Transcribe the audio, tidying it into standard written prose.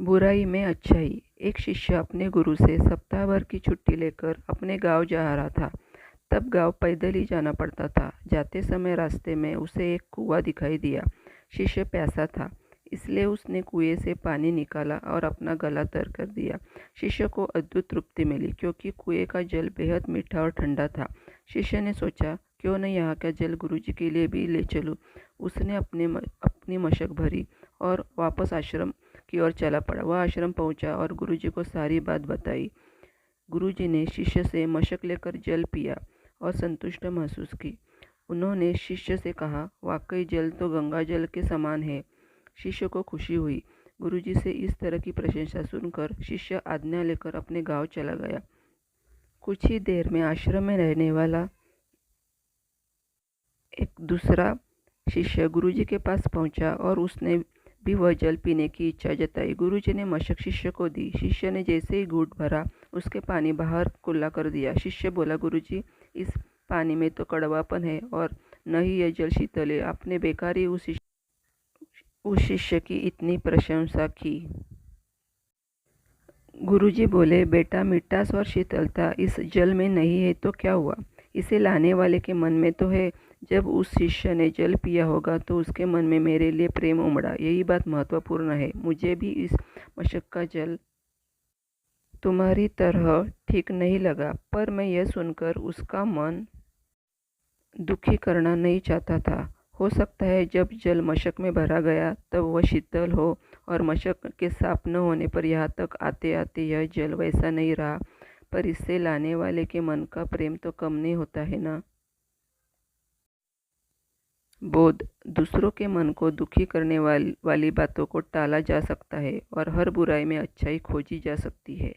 बुराई में अच्छाई। एक शिष्य अपने गुरु से सप्ताह भर की छुट्टी लेकर अपने गांव जा रहा था। तब गांव पैदल ही जाना पड़ता था। जाते समय रास्ते में उसे एक कुआं दिखाई दिया। शिष्य प्यासा था, इसलिए उसने कुएं से पानी निकाला और अपना गला तर कर दिया। शिष्य को अद्भुत तृप्ति मिली, क्योंकि कुएं का जल बेहद मीठा और ठंडा था। शिष्य ने सोचा, क्यों न यहाँ का जल गुरुजी के लिए भी ले चलूं। उसने अपनी मशक भरी और वापस आश्रम की ओर चला पड़ा। वह आश्रम पहुंचा और गुरुजी को सारी बात बताई। गुरुजी ने शिष्य से मशक लेकर जल पिया और संतुष्ट महसूस की। उन्होंने शिष्य से कहा, वाकई जल तो गंगा जल के समान है। शिष्य को खुशी हुई। गुरुजी से इस तरह की प्रशंसा सुनकर शिष्य आज्ञा लेकर अपने गांव चला गया। कुछ ही देर में आश्रम में रहने वाला एक दूसरा शिष्य गुरुजी के पास पहुंचा और उसने भी वह जल पीने की इच्छा जताई। गुरुजी ने मशक शिष्य को दी। शिष्य ने जैसे ही घूंट भरा, उसके पानी बाहर कुल्ला कर दिया। शिष्य बोला, गुरुजी, इस पानी में तो कड़वापन है और न ही यह जल शीतल है। आपने बेकार ही उस शिष्य की इतनी प्रशंसा की। गुरुजी बोले, बेटा, मिठास और शीतलता इस जल में नहीं है तो क्या हुआ? इसे लाने वाले के मन में तो है। जब उस शिष्य ने जल पिया होगा तो उसके मन में मेरे लिए प्रेम उमड़ा। यही बात महत्वपूर्ण है। मुझे भी इस मशक का जल तुम्हारी तरह ठीक नहीं लगा, पर मैं यह सुनकर उसका मन दुखी करना नहीं चाहता था। हो सकता है जब जल मशक में भरा गया तब वह शीतल हो, और मशक के साफ न होने पर यहाँ तक आते आते यह जल वैसा नहीं रहा। पर इससे लाने वाले के मन का प्रेम तो कम नहीं होता है ना। बोध: दूसरों के मन को दुखी करने वाली बातों को टाला जा सकता है और हर बुराई में अच्छाई खोजी जा सकती है।